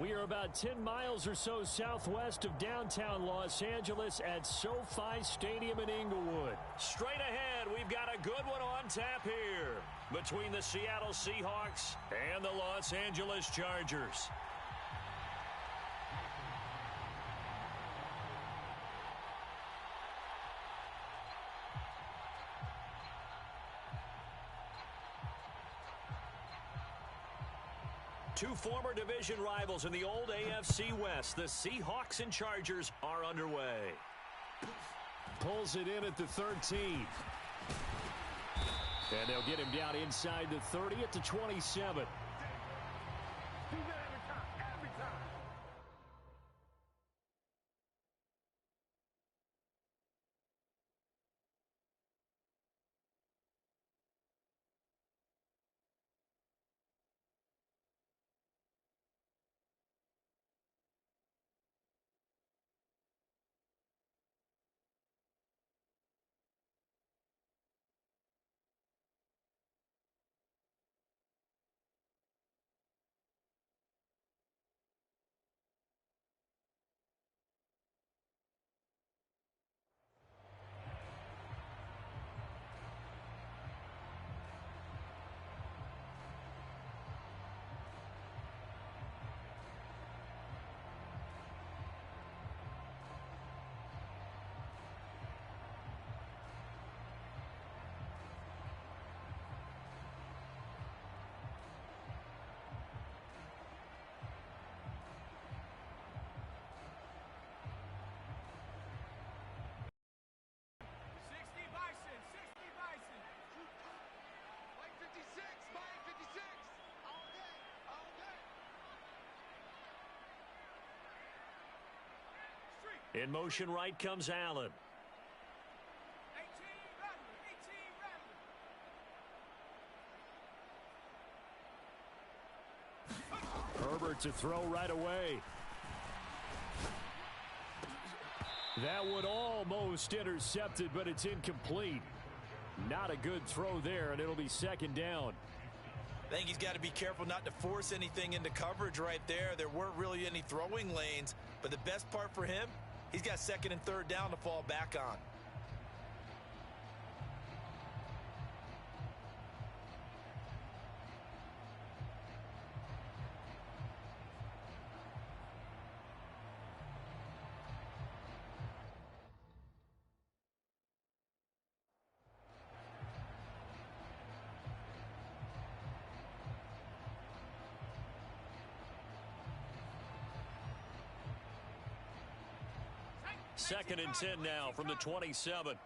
We are about 10 miles or so southwest of downtown Los Angeles at SoFi Stadium in Inglewood. Straight ahead, we've got a good one on tap here between the Seattle Seahawks and the Los Angeles Chargers. Two former division rivals in the old AFC West, the Seahawks and Chargers, are underway. Pulls it in at the 13. And they'll get him down inside the 30 at the 27. In motion right comes Allen. Herbert to throw right away. That would almost intercepted, but it's incomplete. Not a good throw there, and it'll be second down. I think he's got to be careful not to force anything into coverage right there. There weren't really any throwing lanes, but the best part for him, he's got second and third down to fall back on. Second and 10 now from the 27.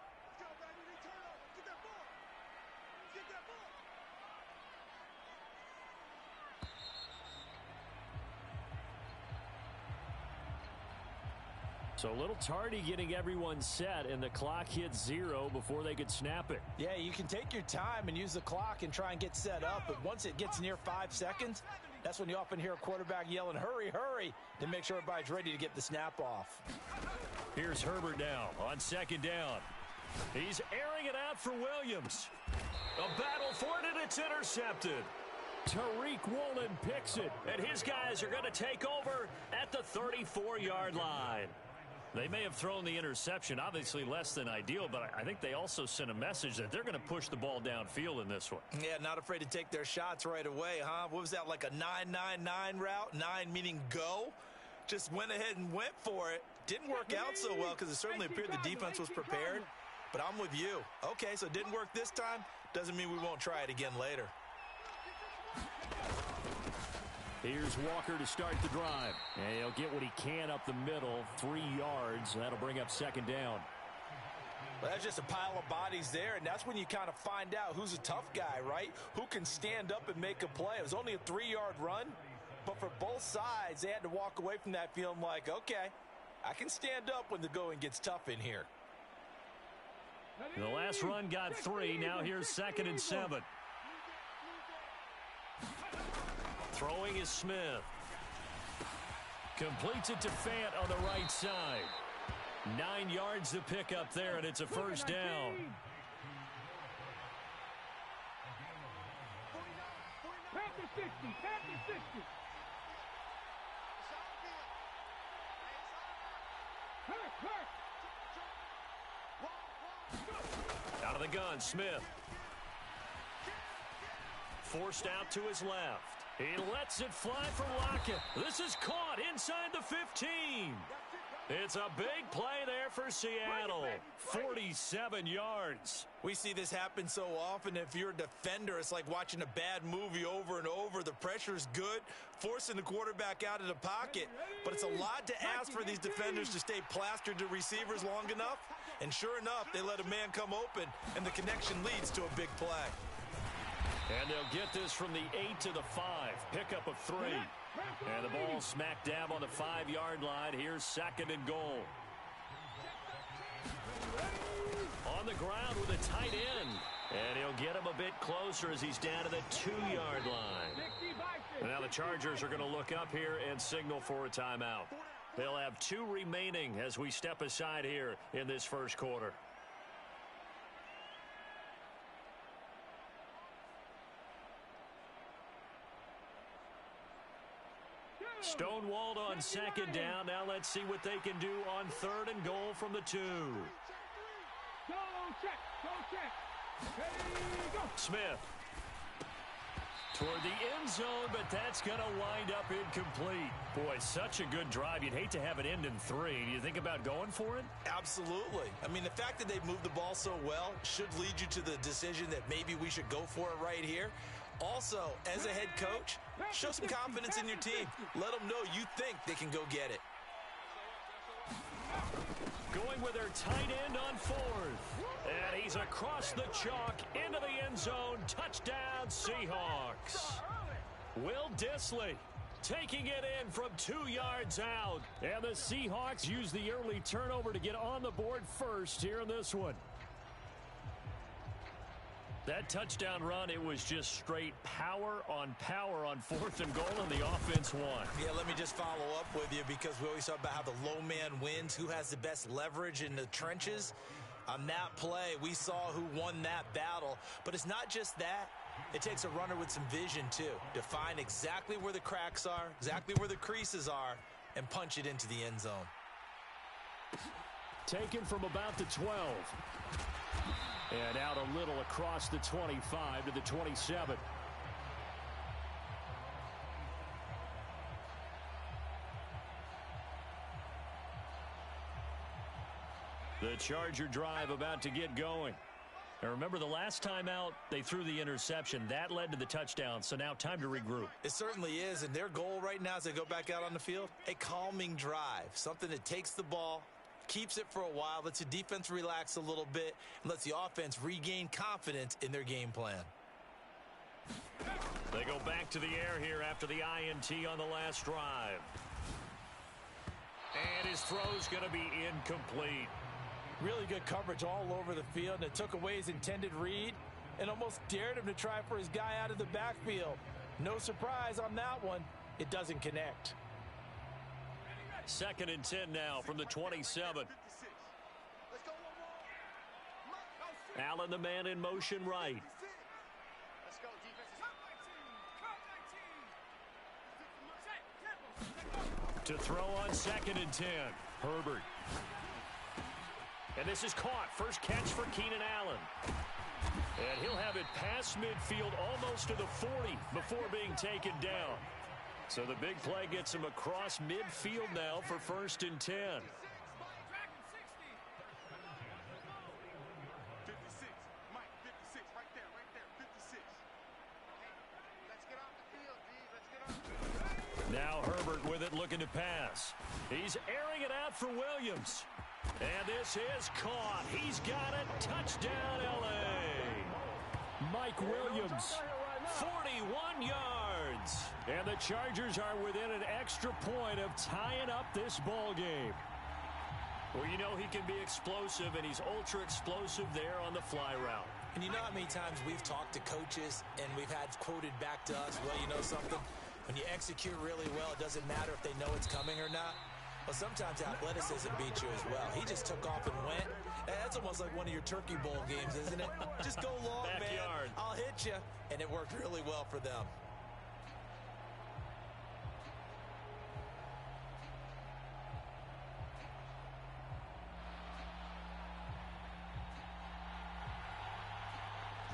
So a little tardy getting everyone set, and the clock hits 0 before they could snap it. Yeah, you can take your time and use the clock and try and get set up, but once it gets near 5 seconds, that's when you often hear a quarterback yelling, hurry, hurry, to make sure everybody's ready to get the snap off. Here's Herbert now on second down. He's airing it out for Williams. A battle for it, and it's intercepted. Tariq Woolen picks it, and his guys are going to take over at the 34-yard line. They may have thrown the interception, obviously less than ideal, but I think they also sent a message that they're going to push the ball downfield in this one. Yeah, not afraid to take their shots right away, huh? What was that, like a 9-9-9 route? 9 meaning go? Just went ahead and went for it. Didn't work out so well because it certainly appeared the defense was prepared, but I'm with you. Okay, so it didn't work this time. Doesn't mean we won't try it again later. Here's Walker to start the drive. And he'll get what he can up the middle, 3 yards. That'll bring up second down. Well, that's just a pile of bodies there, and that's when you kind of find out who's a tough guy, right? Who can stand up and make a play. It was only a 3-yard run, but for both sides, they had to walk away from that feeling like, okay, I can stand up when the going gets tough in here. The last run got 3. Now here's second and 7. Throwing is Smith. Completes it to Fant on the right side. 9 yards to pick up there, and it's a first down. the gun, Smith. Forced out to his left. He lets it fly for Lockett. This is caught inside the 15. It's a big play there for Seattle. 47 yards. We see this happen so often. If you're a defender, it's like watching a bad movie over and over. The pressure is good, forcing the quarterback out of the pocket. But it's a lot to ask for these defenders to stay plastered to receivers long enough. And sure enough, they let a man come open, and the connection leads to a big play. And they'll get this from the 8 to the 5. Pickup of 3. And the ball smack dab on the 5-yard line. Here's 2nd and goal. On the ground with a tight end. And he'll get him a bit closer as he's down to the 2-yard line. And now the Chargers are going to look up here and signal for a timeout. They'll have 2 remaining as we step aside here in this first quarter. Stonewalled on 2nd down. Now let's see what they can do on 3rd and goal from the 2. Smith. Toward the end zone, but that's going to wind up incomplete. Boy, such a good drive. You'd hate to have it end in 3. Do you think about going for it? Absolutely. I mean, the fact that they've moved the ball so well should lead you to the decision that maybe we should go for it right here. Also, as a head coach, show some confidence in your team. Let them know you think they can go get it. Going with their tight end on 4th. And he's across the chalk into the end zone. Touchdown, Seahawks. Will Dissly taking it in from 2 yards out. And the Seahawks use the early turnover to get on the board first here in this one. That touchdown run, it was just straight power on 4th and goal, and the offense won. Yeah, let me just follow up with you because we always talk about how the low man wins, who has the best leverage in the trenches. On that play, we saw who won that battle. But it's not just that. It takes a runner with some vision, too, to find exactly where the cracks are, exactly where the creases are, and punch it into the end zone. Taken from about the 12. And out a little across the 25 to the 27. The Charger drive about to get going. And remember, the last time out, they threw the interception. That led to the touchdown, so now time to regroup. It certainly is, and their goal right now as they go back out on the field, a calming drive, something that takes the ball, keeps it for a while, lets the defense relax a little bit, and lets the offense regain confidence in their game plan. They go back to the air here after the INT on the last drive. And his throw's going to be incomplete. Really good coverage all over the field, and it took away his intended read and almost dared him to try for his guy out of the backfield. No surprise on that one. It doesn't connect. 2nd and 10 now from the 27. Allen, the man in motion right. To throw on 2nd and 10. Herbert. And this is caught. First catch for Keenan Allen. And he'll have it past midfield almost to the 40 before being taken down. So the big play gets him across midfield now for 1st and 10. Now Herbert with it, looking to pass. He's airing it out for Williams. And this is caught. He's got it. Touchdown, L.A. Mike Williams, 41 yards. And the Chargers are within an extra point of tying up this ball game. Well, you know he can be explosive, and he's ultra explosive there on the fly route. And you know how many times we've talked to coaches and we've had quoted back to us, well, you know something? When you execute really well, it doesn't matter if they know it's coming or not. Well, sometimes athleticism beats you as well. He just took off and went. That's almost like one of your Turkey Bowl games, isn't it? Just go long, Backyard. man. I'll hit you. And it worked really well for them.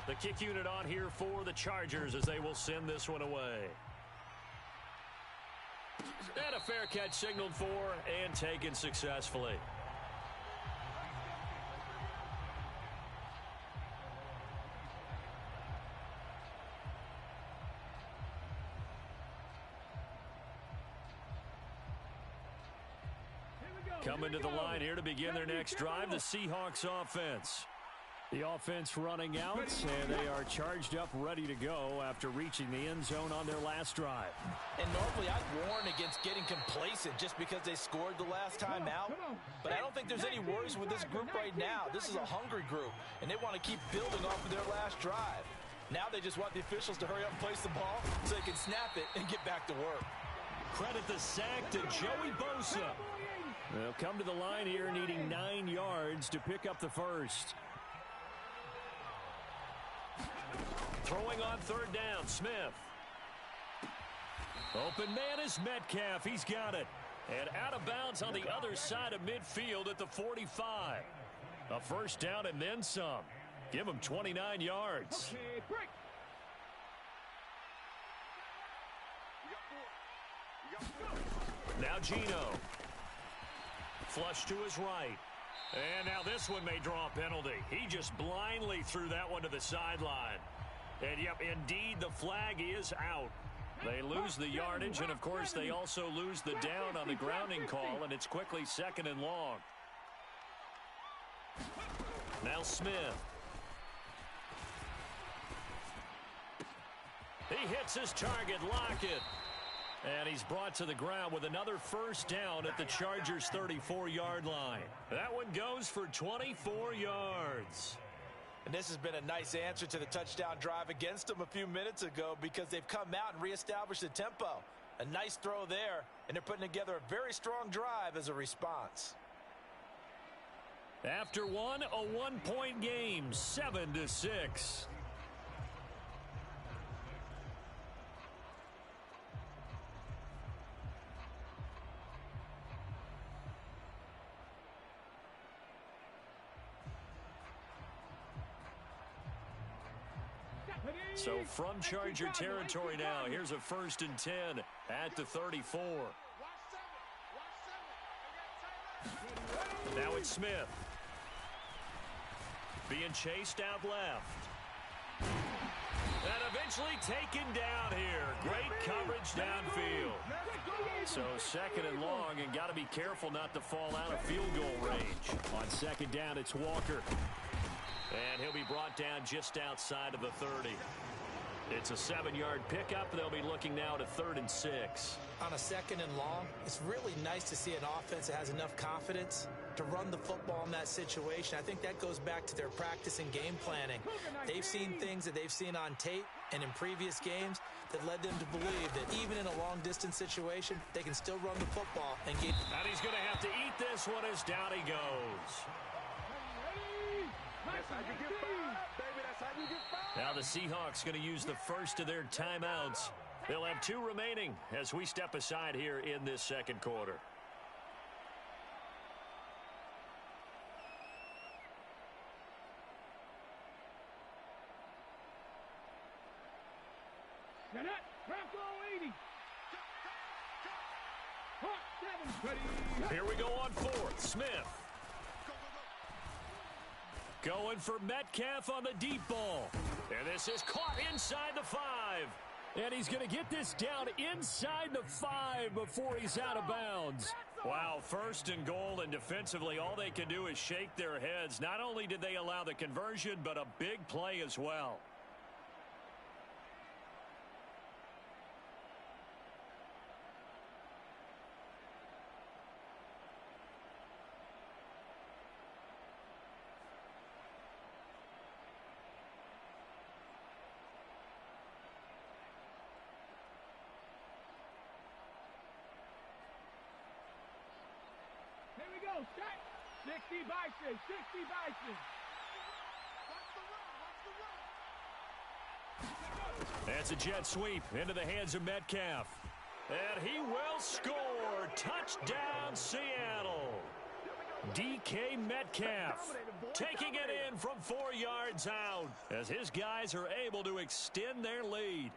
The kick unit on here for the Chargers as they will send this one away. And a fair catch signaled for and taken successfully. Coming to the line here to begin their next drive, the Seahawks offense. The offense running out, and they are charged up, ready to go after reaching the end zone on their last drive. And normally I'd warn against getting complacent just because they scored the last time out. But I don't think there's any worries with this group right now. This is a hungry group, and they want to keep building off of their last drive. Now they just want the officials to hurry up and place the ball so they can snap it and get back to work. Credit the sack to Joey Bosa. They'll come to the line here needing 9 yards to pick up the first. Throwing on third down, Smith. Open man is Metcalf. He's got it. And out of bounds on the other side of midfield at the 45. A first down and then some. Give him 29 yards. Now Geno. Flush to his right. And now this one may draw a penalty. He just blindly threw that one to the sideline. And, yep, indeed, the flag is out. They lose the yardage, and, of course, they also lose the down on the grounding call, and it's quickly 2nd and long. Now Smith. He hits his target, Lockett. And he's brought to the ground with another first down at the Chargers' 34-yard line. That one goes for 24 yards. And this has been a nice answer to the touchdown drive against them a few minutes ago because they've come out and reestablished the tempo. A nice throw there, and they're putting together a very strong drive as a response. After one, a one-point game, 7-6. So from Charger territory now, here's a 1st and 10 at the 34. Now it's Smith. Being chased out left. And eventually taken down here. Great coverage downfield. So 2nd and long, and got to be careful not to fall out of field goal range. On 2nd down, it's Walker. And he'll be brought down just outside of the 30. It's a 7-yard pickup. They'll be looking now to 3rd and 6. On a 2nd and long, it's really nice to see an offense that has enough confidence to run the football in that situation. I think that goes back to their practice and game planning. They've seen things that they've seen on tape and in previous games that led them to believe that even in a long-distance situation, they can still run the football and get... And he's going to have to eat this one as down he goes. Now the Seahawks going to use the first of their timeouts. They'll have 2 remaining as we step aside here in this 2nd quarter. Here we go on 4th. Smith. Going for Metcalf on the deep ball. And this is caught inside the 5. And he's going to get this down inside the 5 before he's out of bounds. Wow, 1st and goal, and defensively all they can do is shake their heads. Not only did they allow the conversion, but a big play as well. Here we go, set. 60 Bison, 60 Bison. That's a jet sweep into the hands of Metcalf. And he will score. Touchdown, Seattle. DK Metcalf taking it in from 4 yards out as his guys are able to extend their lead.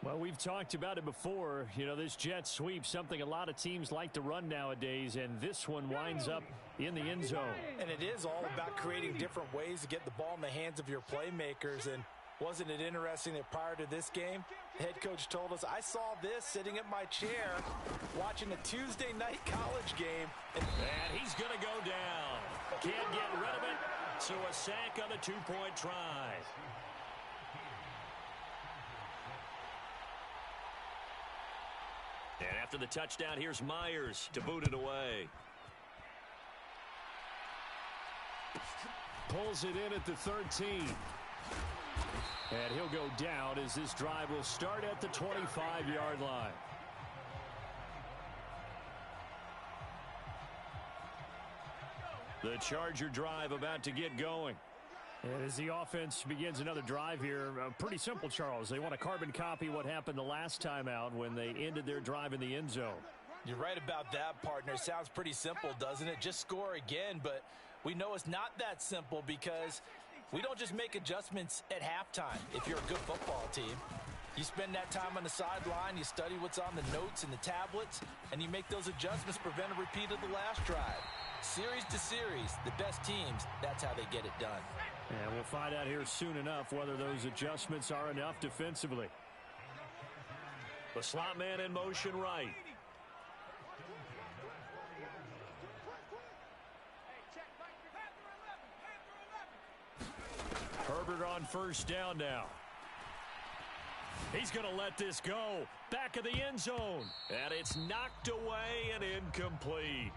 Well, we've talked about it before. You know, this jet sweep, something a lot of teams like to run nowadays, and this one winds up in the end zone. And it is all about creating different ways to get the ball in the hands of your playmakers. And wasn't it interesting that prior to this game, the head coach told us, I saw this sitting in my chair watching a Tuesday night college game. And he's going to go down. Can't get rid of it, so a sack on the 2-point try. And after the touchdown, here's Myers to boot it away. Pulls it in at the 13. And he'll go down as this drive will start at the 25-yard line. The Charger drive about to get going. And as the offense begins another drive here, pretty simple, Charles. They want to carbon copy what happened the last time out when they ended their drive in the end zone. You're right about that, partner. Sounds pretty simple, doesn't it? Just score again, but we know it's not that simple because we don't just make adjustments at halftime if you're a good football team. You spend that time on the sideline, you study what's on the notes and the tablets, and you make those adjustments, prevent a repeat of the last drive. Series to series, the best teams, that's how they get it done. And we'll find out here soon enough whether those adjustments are enough defensively. The slot man in motion right. Herbert on first down now. He's going to let this go. Back of the end zone. And it's knocked away and incomplete.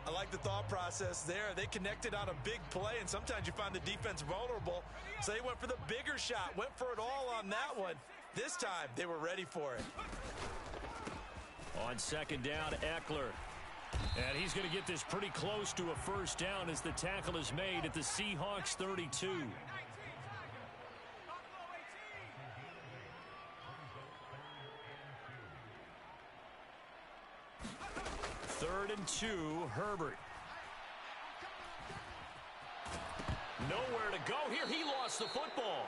I like the thought process there. They connected on a big play, and sometimes you find the defense vulnerable. So they went for the bigger shot, went for it all on that one. This time, they were ready for it. On second down, Eckler. And he's going to get this pretty close to a first down as the tackle is made at the Seahawks 32. Third and 2, Herbert. Nowhere to go here. He lost the football.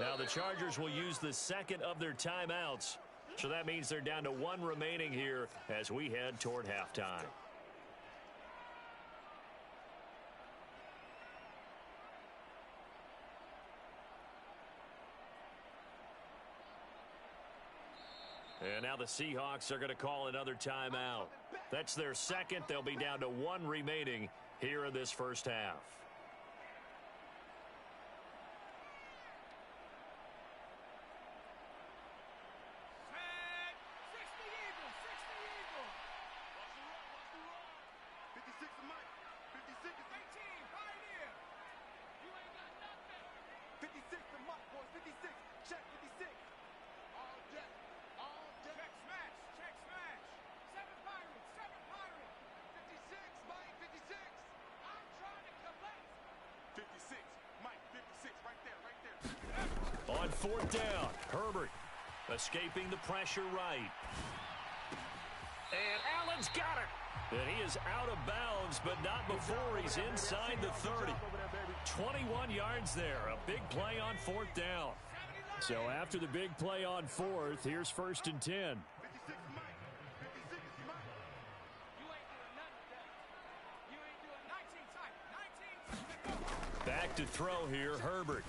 Now the Chargers will use the second of their timeouts. So that means they're down to 1 remaining here as we head toward halftime. And now the Seahawks are going to call another timeout. That's their second. They'll be down to 1 remaining here in this first half. On fourth down, Herbert escaping the pressure right. And Allen's got it. And he is out of bounds, but not before he's inside the 30. 21 yards there. A big play on fourth down. So after the big play on fourth, here's first and 10. Back to throw here, Herbert.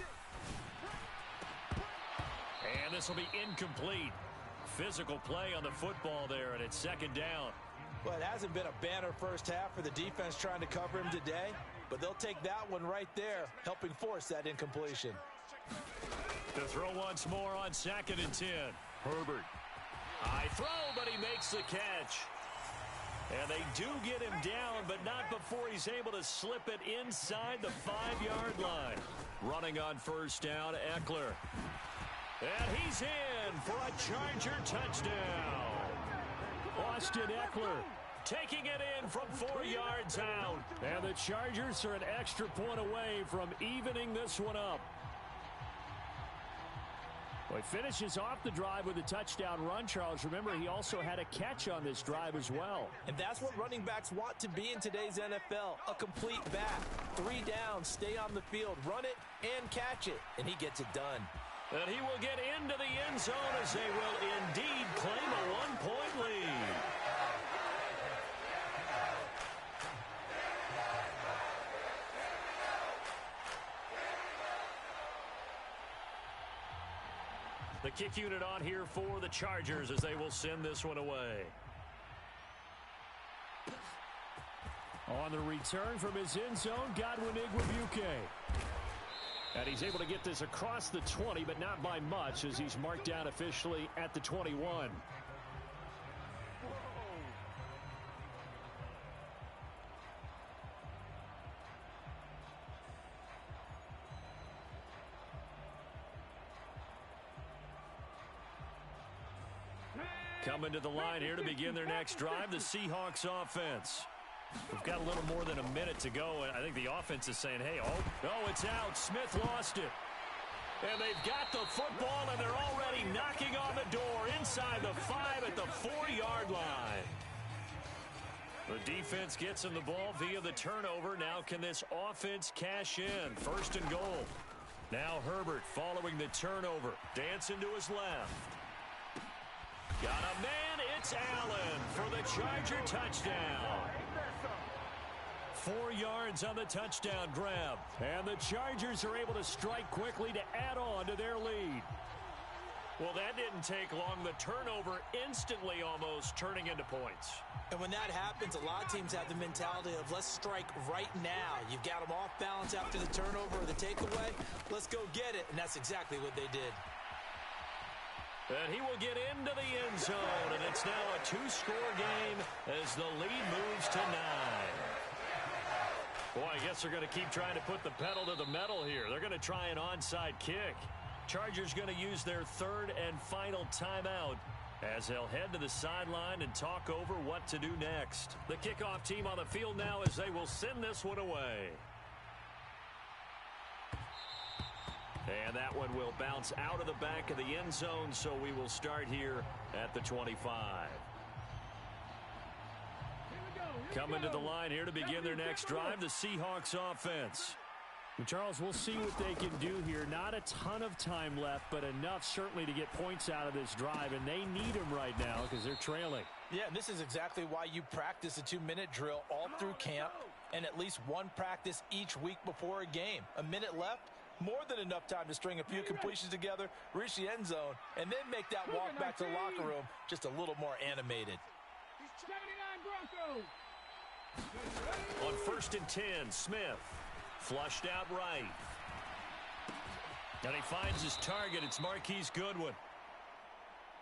And this will be incomplete. Physical play on the football there, and it's second down. Well, it hasn't been a banner first half for the defense trying to cover him today, but they'll take that one right there, helping force that incompletion. To throw once more on second and 10. Herbert. High throw, but he makes the catch. And they do get him down, but not before he's able to slip it inside the 5-yard line. Running on first down, Eckler. And he's in for a Charger touchdown. Austin Eckler taking it in from 4 yards out. And the Chargers are an extra point away from evening this one up. Well, he finishes off the drive with a touchdown run, Charles. Remember, he also had a catch on this drive as well. And that's what running backs want to be in today's NFL, a complete back. 3 downs, stay on the field, run it, and catch it. And he gets it done. And he will get into the end zone as they will indeed claim a 1-point lead. The kick unit on here for the Chargers as they will send this one away. On the return from his end zone, Godwin Igwebuike. And he's able to get this across the 20, but not by much as he's marked down officially at the 21. Coming to the line here to begin their next drive, the Seahawks offense. We've got a little more than a minute to go, and I think the offense is saying, hey, oh, it's out. Smith lost it. And they've got the football, and they're already knocking on the door inside the 5 at the 4-yard line. The defense gets him the ball via the turnover. Now can this offense cash in? 1st and goal. Now Herbert following the turnover. Dancing to his left. Got a man, it's Allen for the Charger touchdown. 4 yards on the touchdown grab. And the Chargers are able to strike quickly to add on to their lead. Well, that didn't take long. The turnover instantly almost turning into points. And when that happens, a lot of teams have the mentality of let's strike right now. You've got them off balance after the turnover or the takeaway. Let's go get it. And that's exactly what they did. And he will get into the end zone, and it's now a 2-score game as the lead moves to 9. Boy, I guess they're going to keep trying to put the pedal to the metal here. They're going to try an onside kick. Chargers going to use their 3rd and final timeout as they'll head to the sideline and talk over what to do next. The kickoff team on the field now as they will send this one away. And that one will bounce out of the back of the end zone, so we will start here at the 25. Coming to the line here to begin their next drive, the Seahawks offense. And Charles, we'll see what they can do here. Not a ton of time left, but enough certainly to get points out of this drive, and they need them right now because they're trailing. Yeah, and this is exactly why you practice a 2-minute drill all through camp and at least one practice each week before a game. A minute left. More than enough time to string a few completions together, reach the end zone, and then make that walk back to the locker room just a little more animated. 79 Broncos. On 1st and 10, Smith flushed out right. And he finds his target. It's Marquise Goodwin.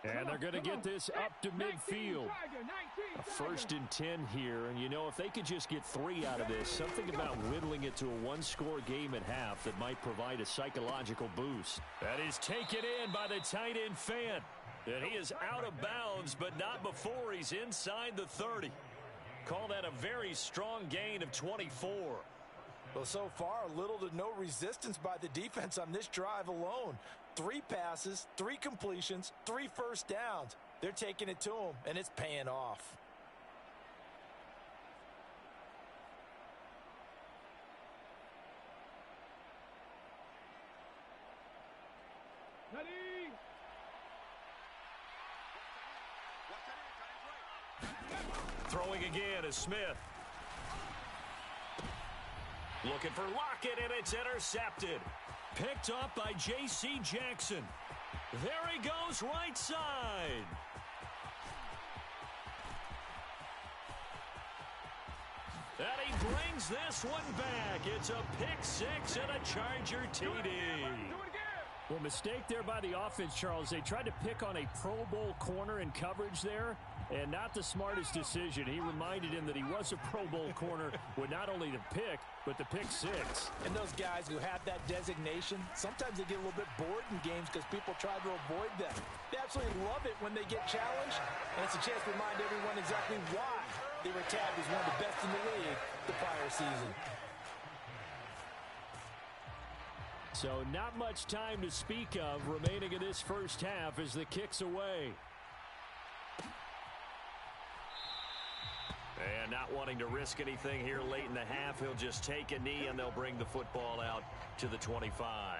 And they're going to get this up to midfield. A 1st and 10 here. And, you know, if they could just get 3 out of this, something about whittling it to a 1-score game at half that might provide a psychological boost. That is taken in by the tight end Fant. And he is out of bounds, but not before he's inside the 30. Call that a very strong gain of 24. Well, so far, little to no resistance by the defense on this drive alone. 3 passes, 3 completions, 3 first downs. They're taking it to him, and it's paying off. Ready? Throwing again is Smith. Looking for Lockett, and it's intercepted. Picked up by J.C. Jackson. There he goes, right side. And he brings this one back. It's a pick-6 and a Charger TD. Well, mistake there by the offense, Charles. They tried to pick on a Pro Bowl corner in coverage there, and not the smartest decision. He reminded him that he was a Pro Bowl corner with not only the pick, but the pick-6. And those guys who have that designation, sometimes they get a little bit bored in games because people try to avoid them. They absolutely love it when they get challenged, and it's a chance to remind everyone exactly why they were tagged as one of the best in the league the prior season. So not much time to speak of remaining in this first half as the kick's away. And not wanting to risk anything here late in the half, he'll just take a knee and they'll bring the football out to the 25.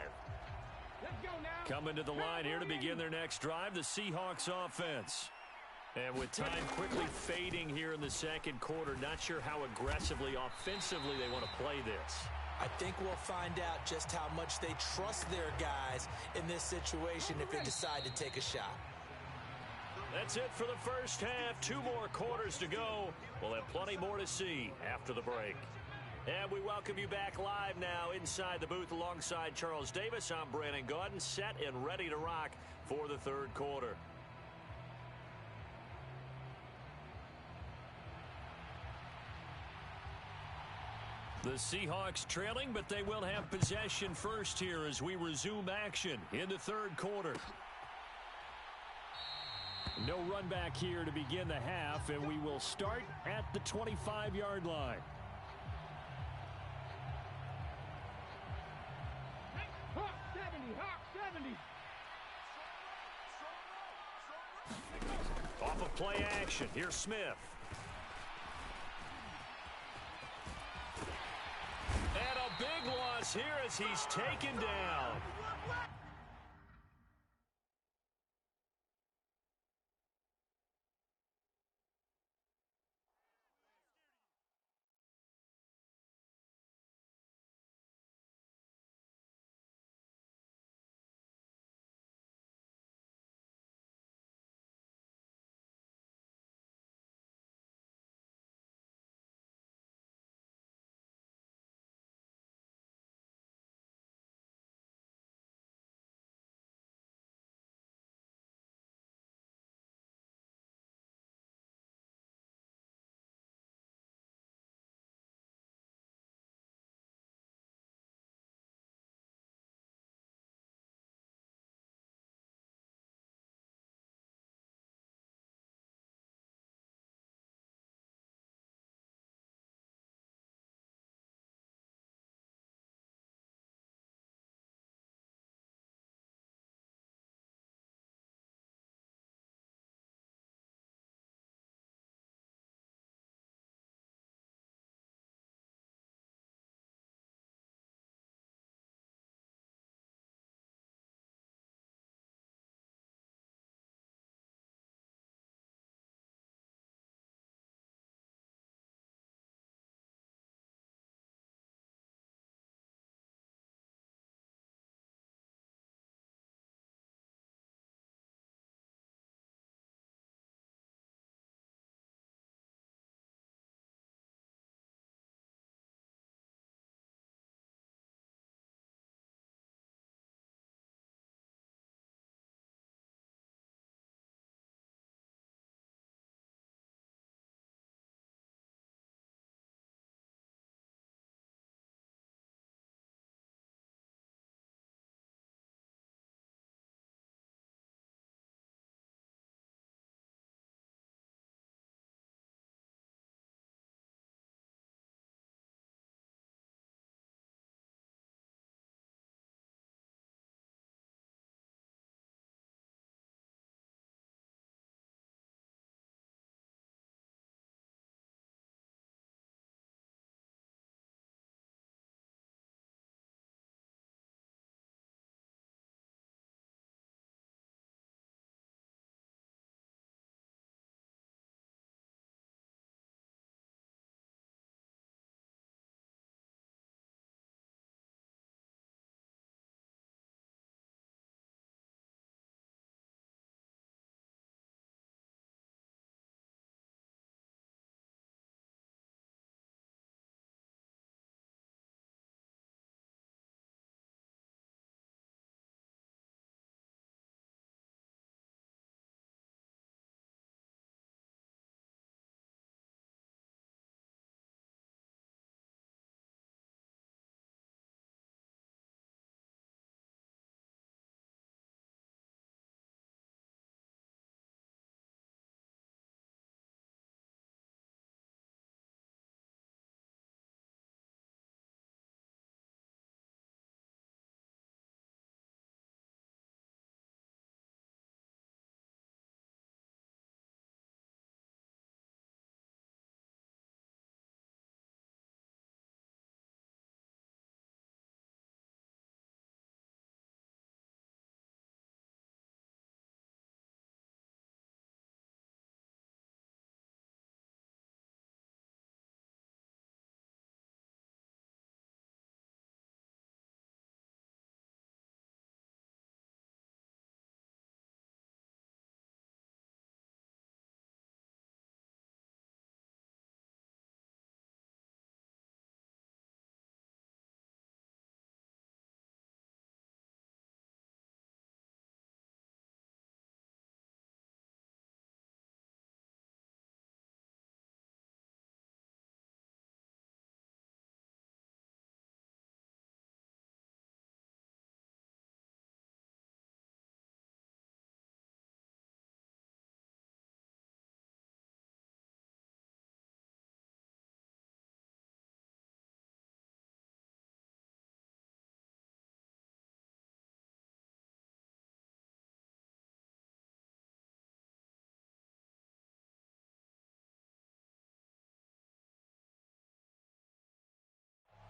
Let's go now. Coming to the line here to begin their next drive, the Seahawks offense. And with time quickly fading here in the second quarter, not sure how aggressively, offensively they want to play this. I think we'll find out just how much they trust their guys in this situation if they decide to take a shot. That's it for the first half. 2 more quarters to go. We'll have plenty more to see after the break. And we welcome you back live now inside the booth alongside Charles Davis. I'm Brandon Gaudin, set and ready to rock for the third quarter. The Seahawks trailing, but they will have possession first here as we resume action in the third quarter. No run back here to begin the half, and we will start at the 25-yard line. Hawk 70, Hawk 70. Off of play action, here's Smith. And a big loss here as he's taken down.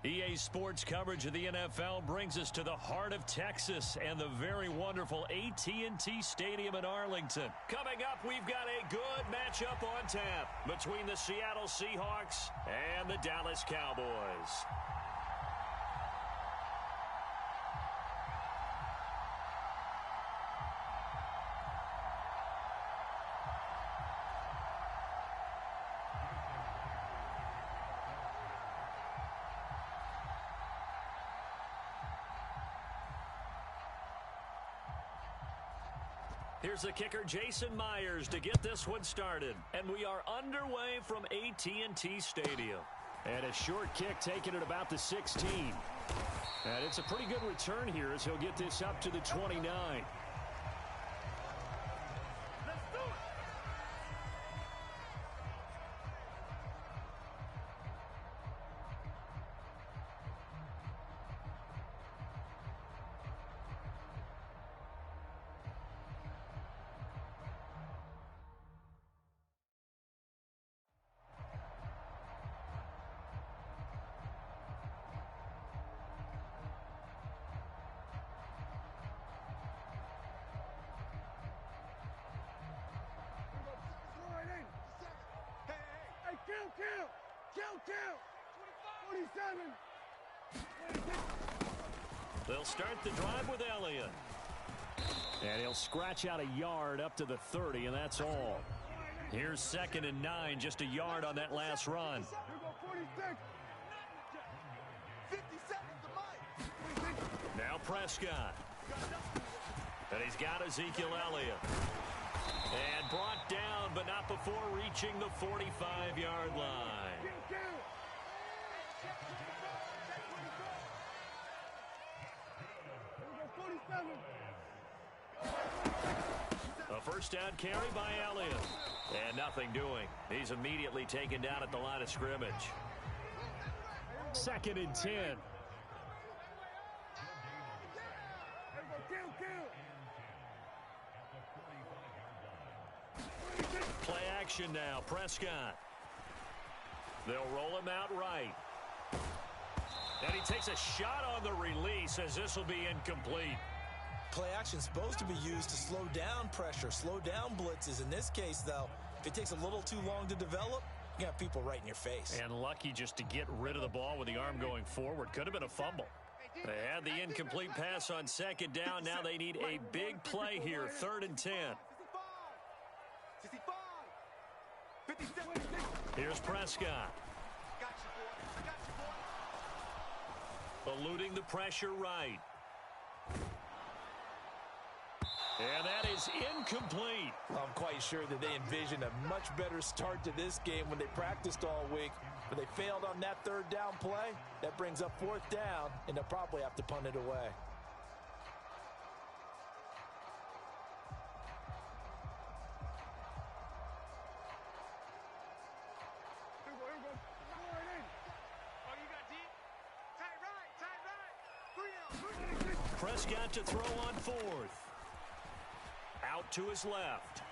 EA Sports coverage of the NFL brings us to the heart of Texas and the very wonderful AT&T Stadium in Arlington. Coming up, we've got a good matchup on tap between the Seattle Seahawks and the Dallas Cowboys. Here's the kicker, Jason Myers, to get this one started. And we are underway from AT&T Stadium. And a short kick taken at about the 16. And it's a pretty good return here as he'll get this up to the 29. Kill. 47. They'll start the drive with Elliott. And he'll scratch out a yard up to the 30, and that's all. Here's 2nd and 9, just a yard on that last run. Now Prescott. And he's got Ezekiel Elliott. And brought down, but not before reaching the 45-yard line. A first down carry by Elliott. And nothing doing. He's immediately taken down at the line of scrimmage. 2nd and 10. Play action now. Prescott. They'll roll him out right. And he takes a shot on the release as this will be incomplete. Play action supposed to be used to slow down pressure, slow down blitzes. In this case, though, if it takes a little too long to develop, you got people right in your face. And lucky just to get rid of the ball with the arm going forward. Could have been a fumble. They had the incomplete pass on 2nd down. Now they need a big play here. 3rd and 10. Here's Prescott. Eluding the pressure right. And that is incomplete. I'm quite sure that they envisioned a much better start to this game when they practiced all week. But they failed on that 3rd down play. That brings up 4th down, and they'll probably have to punt it away. Prescott to throw on 4th. Out to his left.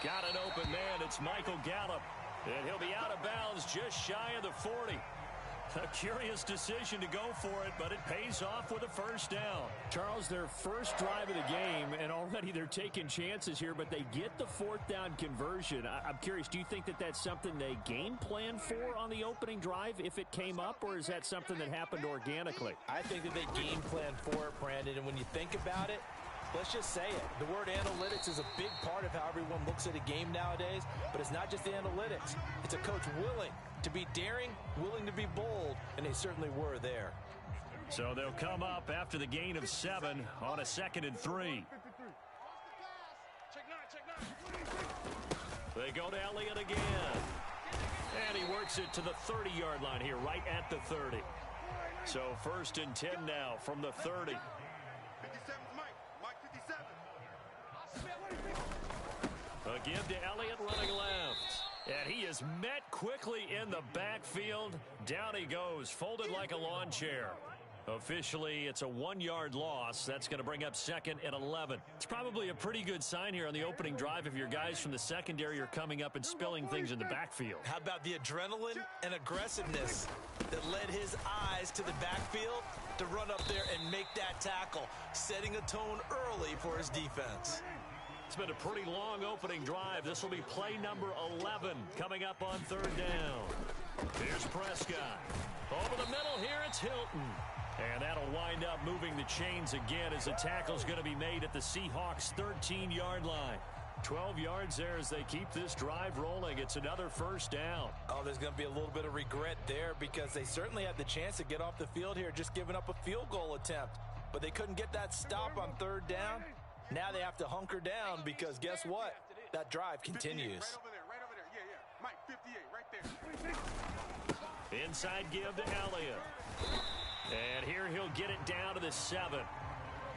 Got an open man. It's Michael Gallup. And he'll be out of bounds just shy of the 40. A curious decision to go for it, but it pays off with a first down. Charles, their first drive of the game, and already they're taking chances here, but they get the 4th down conversion. I'm curious, do you think that that's something they game plan for on the opening drive if it came up, or is that something that happened organically? I think that they game plan for it, Brandon, and when you think about it, let's just say it. The word analytics is a big part of how everyone looks at a game nowadays, but it's not just the analytics. It's a coach willing to be daring, willing to be bold, and they certainly were there. So they'll come up after the gain of 7 on a 2nd and 3. They go to Elliott again. And he works it to the 30-yard line here, right at the 30. So 1st and 10 now from the 30. A give to Elliott running left. And he is met quickly in the backfield. Down he goes, folded like a lawn chair. Officially, it's a 1-yard loss. That's going to bring up 2nd and 11. It's probably a pretty good sign here on the opening drive if your guys from the secondary are coming up and spilling things in the backfield. How about the adrenaline and aggressiveness that led his eyes to the backfield to run up there and make that tackle, setting a tone early for his defense. It's been a pretty long opening drive. This will be play number 11 coming up on 3rd down. Here's Prescott. Over the middle here, it's Hilton. And that'll wind up moving the chains again as the tackle's going to be made at the Seahawks' 13-yard line. 12 yards there as they keep this drive rolling. It's another 1st down. Oh, there's going to be a little bit of regret there because they certainly had the chance to get off the field here, just giving up a field goal attempt. But they couldn't get that stop on 3rd down. Now they have to hunker down because guess what? That drive continues. Right over there. Yeah. Mike, 58, right there. Inside give to Elliott. And here he'll get it down to the 7.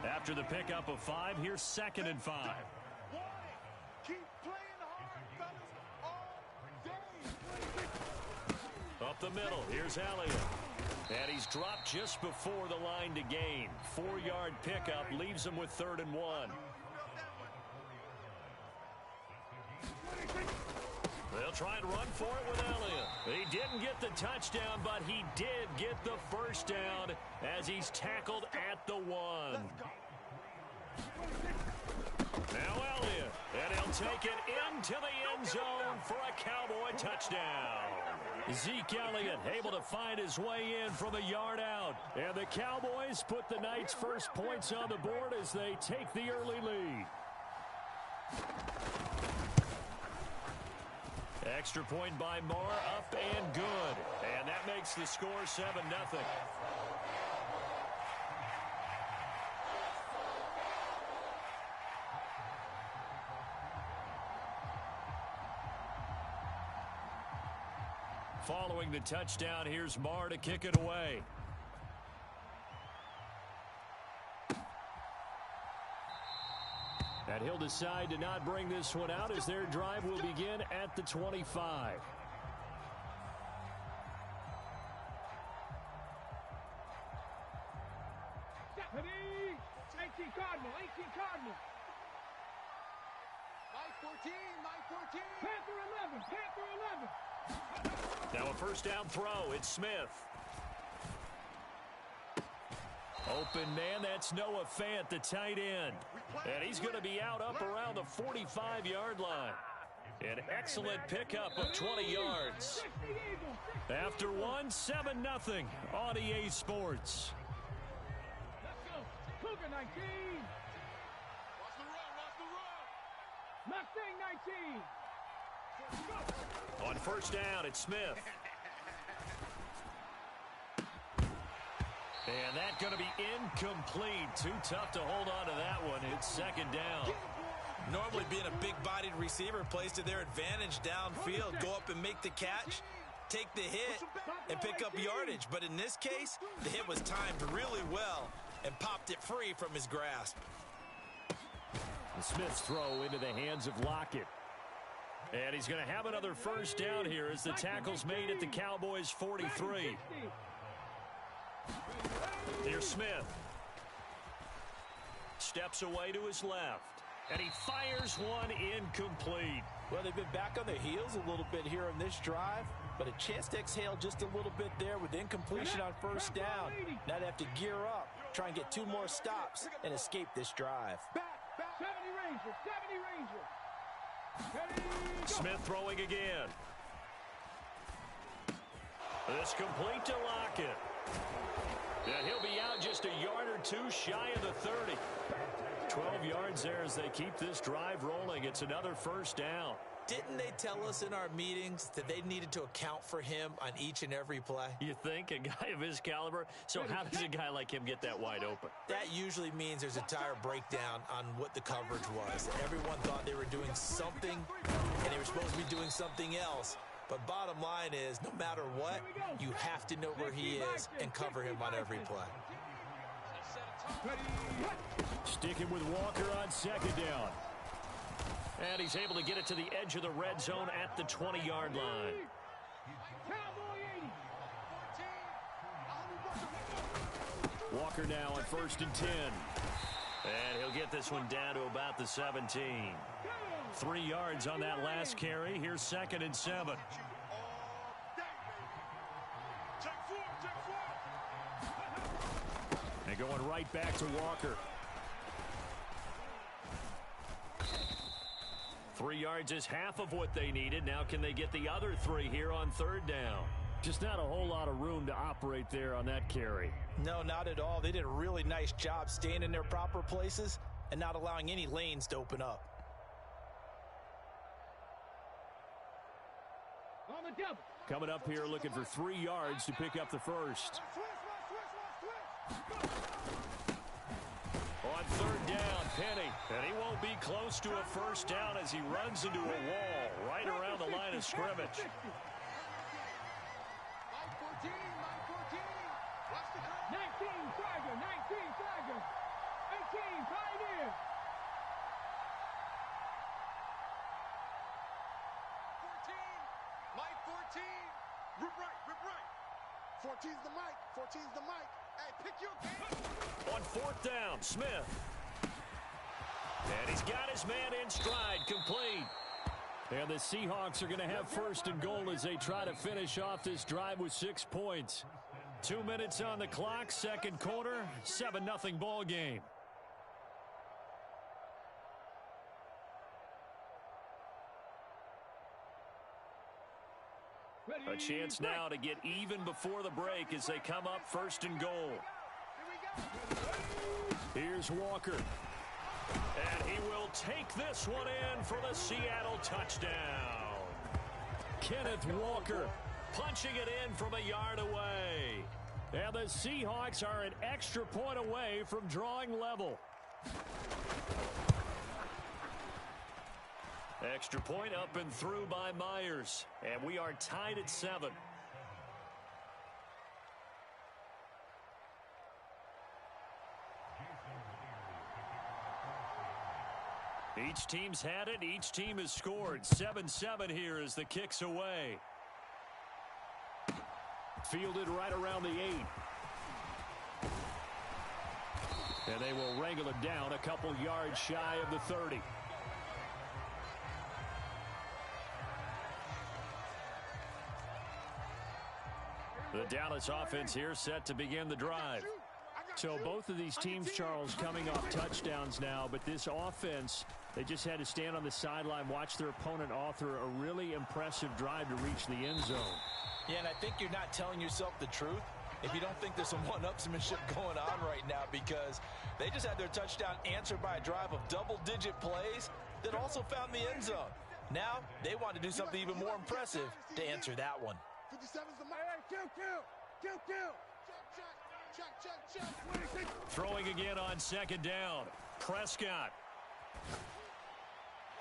After the pickup of 5, here's 2nd and 5. Keep playing hard, fellas, all day. Up the middle, here's Elliott. And he's dropped just before the line to gain. 4-yard pickup leaves him with 3rd and 1. They'll try and run for it with Elliott. He didn't get the touchdown, but he did get the 1st down as he's tackled at the 1. Now Elliott, and he'll take it into the end zone for a Cowboy touchdown. Zeke Elliott able to find his way in from a yard out. And the Cowboys put the night's first points on the board as they take the early lead. Extra point by Moore, up and good. And that makes the score 7-0. Following the touchdown, here's Moore to kick it away. And he'll decide to not bring this one out as their drive will begin at the 25. Stephanie! 18 Cardinal, 18 Cardinal. Mike 14. Panther 11, Panther 11. Now a 1st down throw. It's Smith. Open man, that's Noah Fant, the tight end. And he's going to be out up around the 45-yard line. An excellent pickup of 20 yards. After 7-0 on EA Sports. Let's go. Cougar 19. Watch the run. Mustang 19. On 1st down, it's Smith. And that's going to be incomplete. Too tough to hold on to that one. It's 2nd down. Normally being a big-bodied receiver plays to their advantage downfield. Go up and make the catch, take the hit, and pick up yardage. But in this case, the hit was timed really well and popped it free from his grasp. The Smith's throw into the hands of Lockett. And he's going to have another 1st down here as the tackle's made at the Cowboys' 43. Here's Smith. Steps away to his left. And he fires one incomplete. Well, they've been back on their heels a little bit here on this drive, but a chance to exhale just a little bit there with incompletion on 1st down. Now they have to gear up, try and get 2 more stops, and escape this drive. 70 Ranger. Smith throwing again. This complete to Lockett. And he'll be out just a yard or 2 shy of the 30. 12 yards there as they keep this drive rolling. It's another 1st down. Didn't they tell us in our meetings that they needed to account for him on each and every play? You think? A guy of his caliber? So how does a guy like him get that wide open? That usually means there's a tire breakdown on what the coverage was. Everyone thought they were doing something, and they were supposed to be doing something else. But bottom line is, no matter what, you have to know where he is and cover him on every play. Sticking with Walker on 2nd down. And he's able to get it to the edge of the red zone at the 20-yard line. Walker now on 1st and 10. And he'll get this one down to about the 17. 3 yards on that last carry. Here's 2nd and 7. And going right back to Walker. 3 yards is half of what they needed. Now can they get the other 3 here on 3rd down? Just not a whole lot of room to operate there on that carry. No, not at all. They did a really nice job staying in their proper places and not allowing any lanes to open up. On the double. Coming up here looking for 3 yards to pick up the first. On 3rd down, Penny. And he won't be close to a first down as he runs into a wall right around the line of scrimmage. 19 Tiger, 19 Tiger, 18 Pioneer. 14, Mike 14. Rip right. 14's the mic, 14's the mic. Hey, pick your game. On 4th down, Smith. And he's got his man in stride, complete. And the Seahawks are going to have 1st and goal as they try to finish off this drive with 6 points. 2 minutes on the clock, 2nd quarter, 7-0 ball game. A chance now to get even before the break as they come up 1st and goal. Here's Walker. And he will take this one in for the Seattle touchdown. Kenneth Walker punching it in from a yard away. And the Seahawks are an extra point away from drawing level. Extra point up and through by Myers. And we are tied at 7. Each team's had it. Each team has scored. 7-7 here as the kick's away. Fielded right around the 8. And they will wrangle it down a couple yards shy of the 30. The Dallas offense here set to begin the drive. So both of these teams, Charles, coming off touchdowns now, but this offense, they just had to stand on the sideline, watch their opponent author a really impressive drive to reach the end zone. Yeah, and I think you're not telling yourself the truth if you don't think there's some one-upsmanship going on right now, because they just had their touchdown answered by a drive of double-digit plays that also found the end zone. Now they want to do something even more impressive to answer that one. 57's the mic. Kill. Check. Throwing again on 2nd down. Prescott.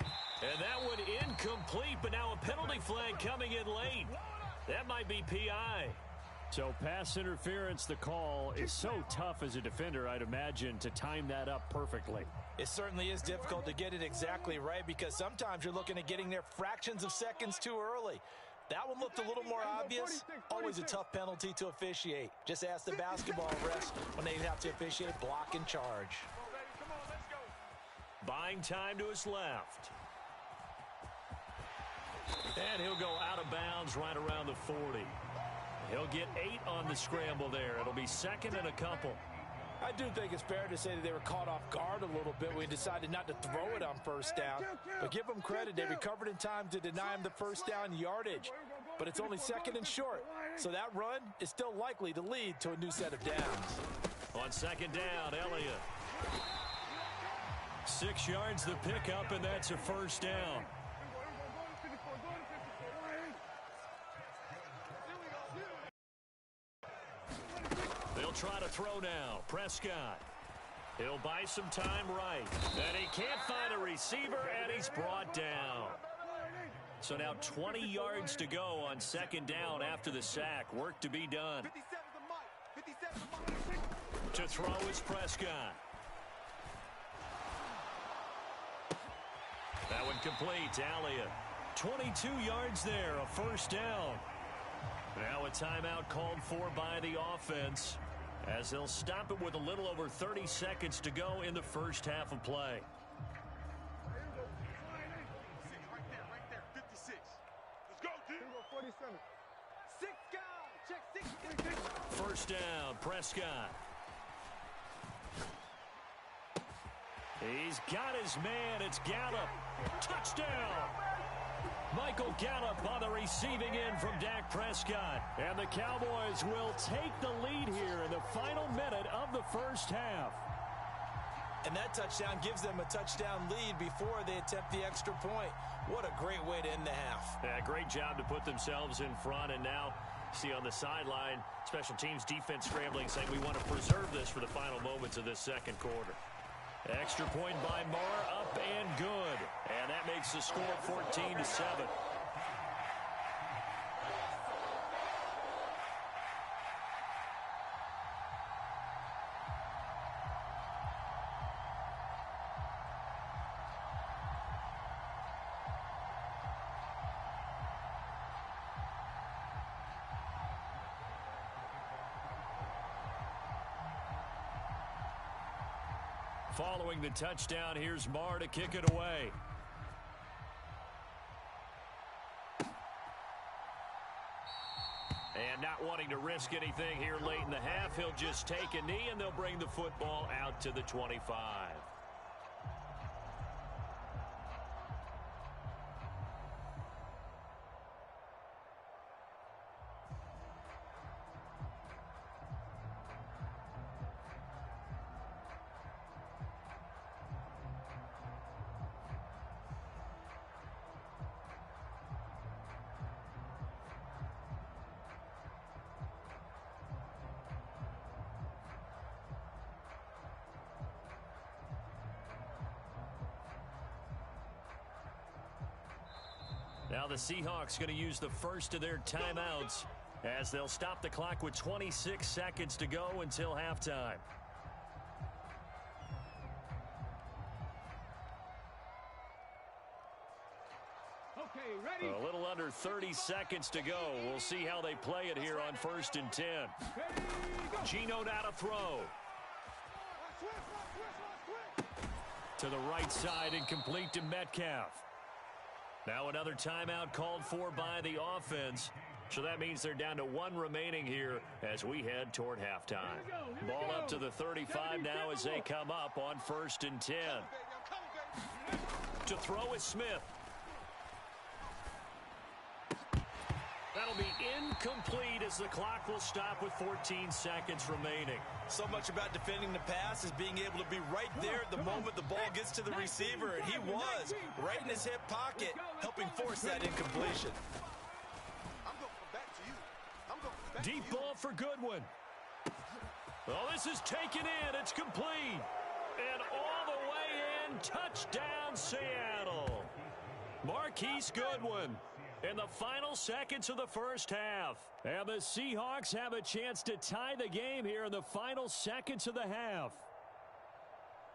And that one incomplete, but now a penalty flag coming in late. That might be PI. So pass interference, the call is so tough as a defender, I'd imagine, to time that up perfectly. It certainly is difficult to get it exactly right, because sometimes you're looking at getting there fractions of seconds too early. That one looked a little more obvious. Always a tough penalty to officiate. Just ask the basketball refs when they have to officiate block and charge. Buying time to his left. And he'll go out of bounds right around the 40. He'll get 8 on the scramble there. It'll be 2nd and a couple. I do think it's fair to say that they were caught off guard a little bit when he decided not to throw it on 1st down. But give them credit, they recovered in time to deny him the 1st down yardage. But it's only 2nd and short, so that run is still likely to lead to a new set of downs. On 2nd down, Elliott. 6 yards the pickup, and that's a 1st down. They'll try to throw now. Prescott. He'll buy some time right. And he can't find a receiver, and he's brought down. So now 20 yards to go on 2nd down after the sack. Work to be done. 57's the mic. To throw is Prescott. That one complete. Elliott. 22 yards there, a 1st down. Now a timeout called for by the offense as they'll stop it with a little over 30 seconds to go in the first half of play. Right there. 56. Let's go, dude. 47. Six guys. Check 6. First down, Prescott. He's got his man. It's Gallup. Touchdown. Michael Gallup on the receiving end from Dak Prescott. And the Cowboys will take the lead here in the final minute of the first half. And that touchdown gives them a touchdown lead before they attempt the extra point. What a great way to end the half. Yeah, great job to put themselves in front. And now, see on the sideline, special teams defense scrambling, saying we want to preserve this for the final moments of this second quarter. Extra point by Marr, up and good. And that makes the score 14-7. Following the touchdown, here's Marr to kick it away. And not wanting to risk anything here late in the half, he'll just take a knee and they'll bring the football out to the 25. Now the Seahawks going to use the first of their timeouts as they'll stop the clock with 26 seconds to go until halftime. Okay, ready? A little under 30 seconds to go. We'll see how they play it here on 1st and 10. Ready, go. Geno now to throw. To the right side and complete to Metcalf. Now another timeout called for by the offense. So that means they're down to one remaining here as we head toward halftime. Ball up to the 35 now as they come up on 1st and 10. To throw is Smith. That'll be incomplete as the clock will stop with 14 seconds remaining. So much about defending the pass is being able to be right there at the moment the ball gets to the receiver, and he was right in his hip pocket, helping force that incompletion. I'm going to come back to you. I'm going to come back Deep to you. ball for Goodwin. Oh, this is taken in. It's complete. And all the way in. Touchdown, Seattle. Marquise Goodwin in the final seconds of the first half. And the Seahawks have a chance to tie the game here in the final seconds of the half.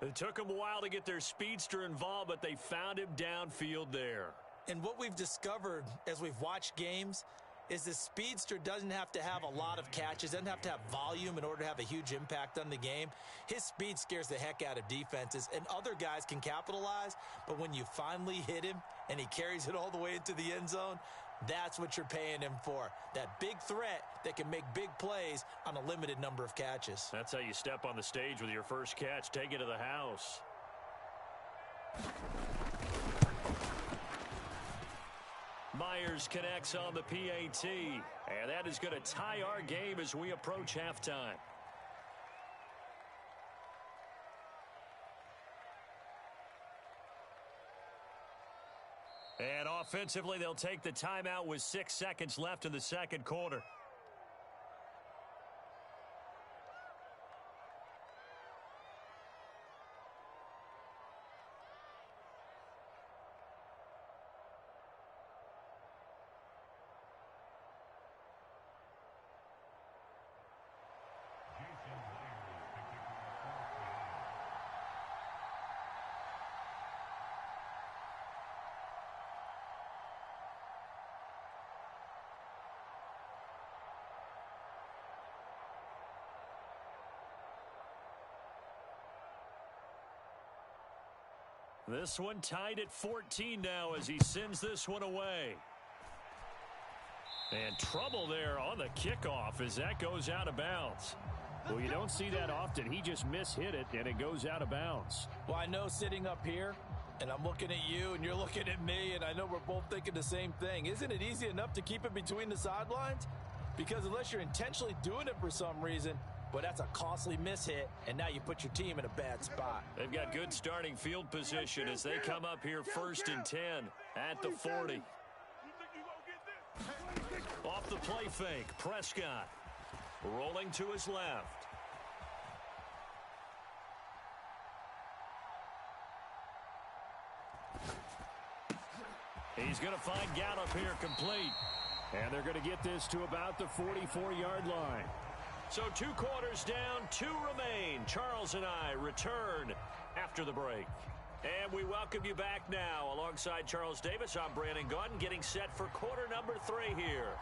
It took them a while to get their speedster involved, but they found him downfield there. And what we've discovered as we've watched games is the speedster doesn't have to have a lot of catches, doesn't have to have volume in order to have a huge impact on the game. His speed scares the heck out of defenses, and other guys can capitalize, but when you finally hit him and he carries it all the way into the end zone, that's what you're paying him for. That big threat that can make big plays on a limited number of catches. That's how you step on the stage with your first catch. Take it to the house. Myers connects on the PAT, and that is going to tie our game as we approach halftime. And offensively, they'll take the timeout with 6 seconds left in the second quarter. This one tied at 14 now as he sends this one away. And trouble there on the kickoff as that goes out of bounds. Well, you don't see that often. He just mishit it, and it goes out of bounds. Well, I know sitting up here, and I'm looking at you, and you're looking at me, and I know we're both thinking the same thing. Isn't it easy enough to keep it between the sidelines? Because unless you're intentionally doing it for some reason, well, that's a costly mishit, and now you put your team in a bad spot. They've got good starting field position as they come up here 1st and 10 at the 40. Off the play fake, Prescott rolling to his left. He's going to find Gallup here complete. And they're going to get this to about the 44-yard line. So 2 quarters down, 2 remain. Charles and I return after the break. And we welcome you back now. Alongside Charles Davis, I'm Brandon Gaudin, getting set for quarter number 3 here.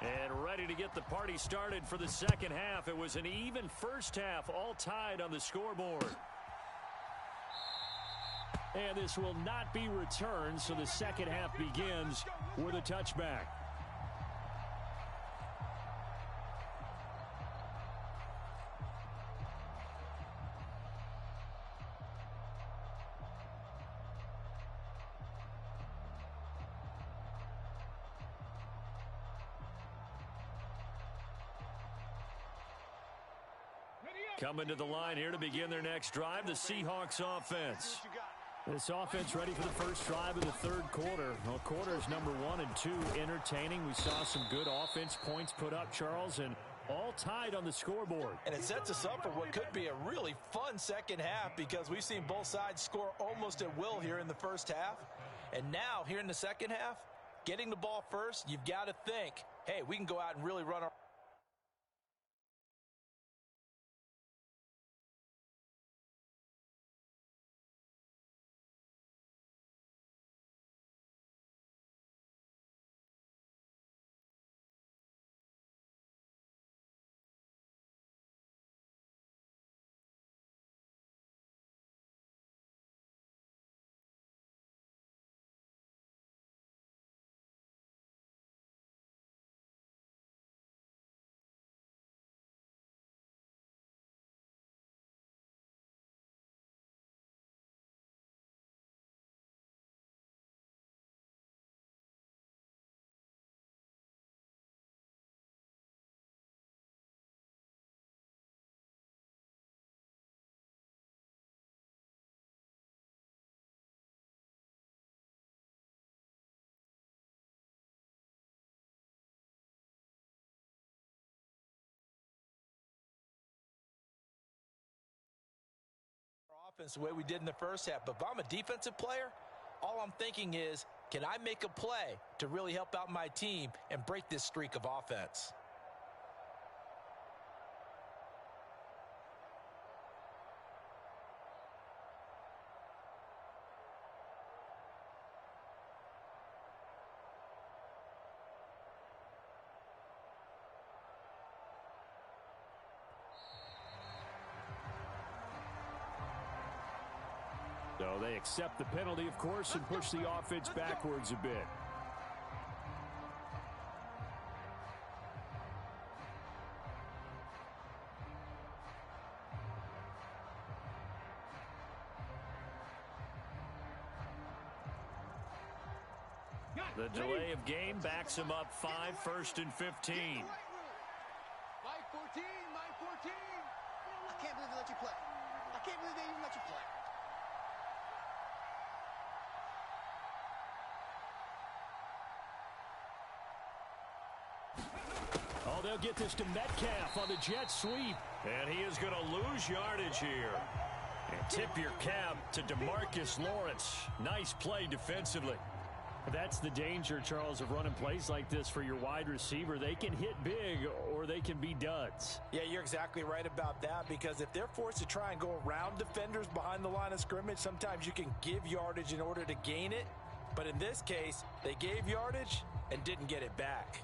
And ready to get the party started for the second half. It was an even first half, all tied on the scoreboard. And this will not be returned, so the second half begins with a touchback. Coming to the line here to begin their next drive, the Seahawks offense. This offense ready for the first drive of the third quarter. Well, quarters number 1 and 2 entertaining. We saw some good offense points put up, Charles, and all tied on the scoreboard. And it sets us up for what could be a really fun second half because we've seen both sides score almost at will here in the first half. And now, here in the second half, getting the ball first, you've got to think, hey, we can go out and really run our offense the way we did in the first half. But if I'm a defensive player, all I'm thinking is, can I make a play to really help out my team and break this streak of offense? So they accept the penalty, of course, and push the offense backwards a bit. The delay of game backs him up 5, 1st and 15. My 14, my 14. I can't believe they let you play. I can't believe they even let you play. Oh, they'll get this to Metcalf on the jet sweep. And he is going to lose yardage here. And tip your cap to DeMarcus Lawrence. Nice play defensively. That's the danger, Charles, of running plays like this for your wide receiver. They can hit big or they can be duds. Yeah, you're exactly right about that, because if they're forced to try and go around defenders behind the line of scrimmage, sometimes you can give yardage in order to gain it. But in this case, they gave yardage and didn't get it back.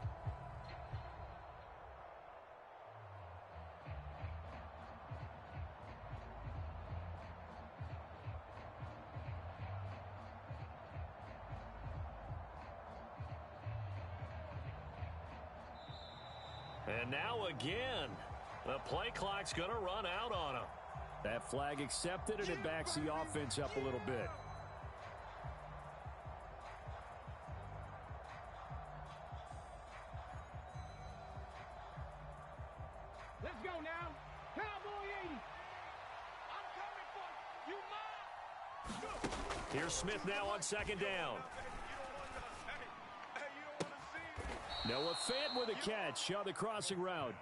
And now again, the play clock's going to run out on him. That flag accepted, and it backs the offense up a little bit. Let's go now. Cowboy 80. I'm coming for you, Ma. Here's Smith now on second down. Noah Fant with a catch on the crossing route.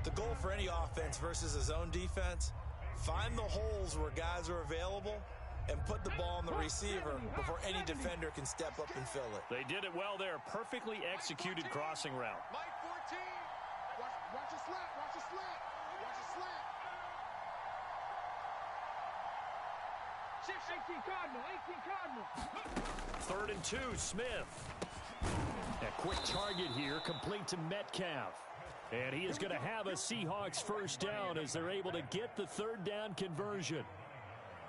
The goal for any offense versus a zone defense, find the holes where guys are available and put the ball on the receiver before any defender can step up and fill it. They did it well there. Perfectly executed crossing route. Mike 14. Watch the slant. Watch the slant. Watch the slant. 18 Cardinal. 18 Cardinal. 3rd and 2, Smith. A quick target here, complete to Metcalf. And he is going to have a Seahawks first down as they're able to get the 3rd down conversion.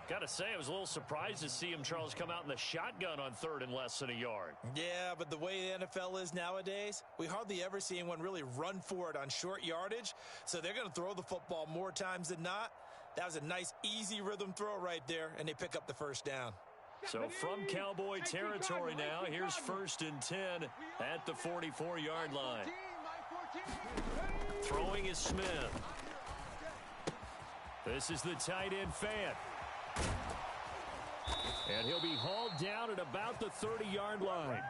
Got to say, I was a little surprised to see him, Charles, come out in the shotgun on 3rd and less than a yard. Yeah, but the way the NFL is nowadays, we hardly ever see anyone really run for it on short yardage. So they're going to throw the football more times than not. That was a nice, easy rhythm throw right there, and they pick up the first down. So from Cowboy territory now, here's 1st and 10 at the 44-yard line. Throwing is Smith. This is the tight end Fant. And he'll be hauled down at about the 30-yard line.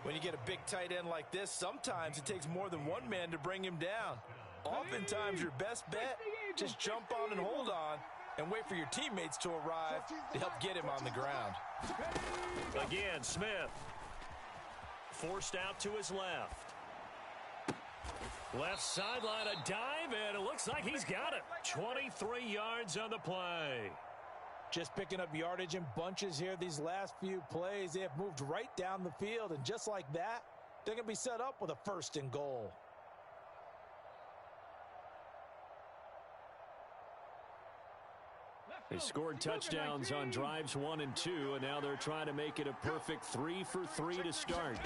When you get a big tight end like this, sometimes it takes more than one man to bring him down. Oftentimes, your best bet, just jump on and hold on and wait for your teammates to arrive to help get him on the ground. Again, Smith. Forced out to his left. Left sideline, a dive, and it looks like he's got it. 23 yards on the play. Just picking up yardage in bunches here these last few plays. They have moved right down the field, and just like that, they're going to be set up with a 1st and goal. They scored touchdowns on drives 1 and 2, and now they're trying to make it a perfect 3 for 3 to start.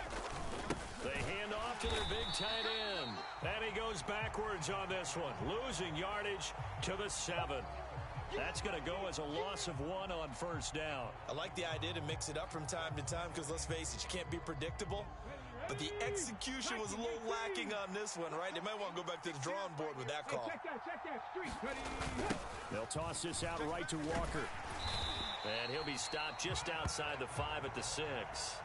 They hand off to their big tight end. And he goes backwards on this one, losing yardage to the 7. That's going to go as a loss of 1 on 1st down. I like the idea to mix it up from time to time because, let's face it, you can't be predictable. But the execution was a little lacking on this one, right? They might want to go back to the drawing board with that call. Check that street. They'll toss this out right to Walker. And he'll be stopped just outside the 5 at the 6.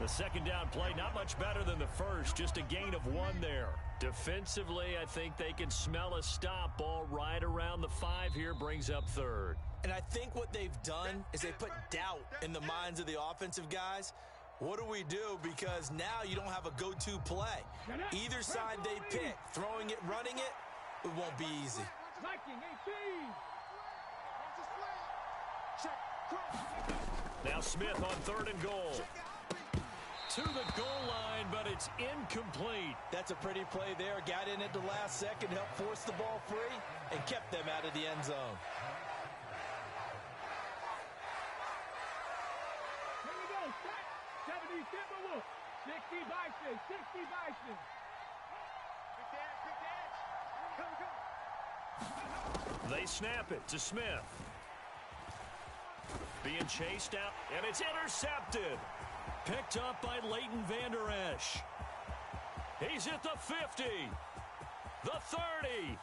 The 2nd down play, not much better than the first, just a gain of 1 there. Defensively, I think they can smell a stop. Ball right around the 5 here, brings up 3rd. And I think what they've done is they put doubt in the minds of the offensive guys. What do we do? Because now you don't have a go-to play. Either side they pick, throwing it, running it, it won't be easy. Now Smith on 3rd and goal. To the goal line, but it's incomplete. That's a pretty play there. Got in at the last second, helped force the ball free, and kept them out of the end zone. Here we go. 70 Timberwolves. 60 Bison. 60 Bison. They snap it to Smith. Being chased out, and it's intercepted. Picked up by Leighton Vander Esch. He's at the 50, the 30,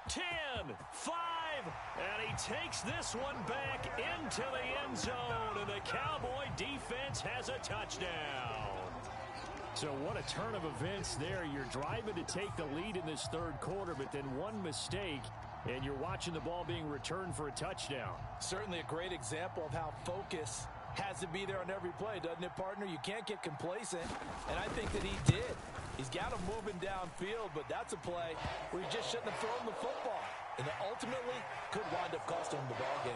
10, 5, and he takes this one back into the end zone, and the Cowboy defense has a touchdown. So what a turn of events there. You're driving to take the lead in this 3rd quarter, but then one mistake, and you're watching the ball being returned for a touchdown. Certainly a great example of how focus has to be there on every play, doesn't it, partner? You can't get complacent, and I think that he did. He's got him moving downfield, but that's a play where he just shouldn't have thrown the football, and it ultimately could wind up costing him the ball game.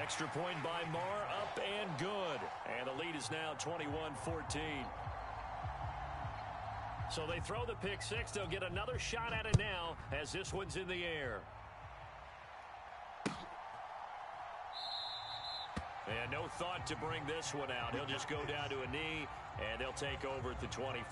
Extra point by Marr, up and good. And the lead is now 21-14. So they throw the pick 6. They'll get another shot at it now as this one's in the air. And no thought to bring this one out. He'll just go down to a knee, and they'll take over at the 25.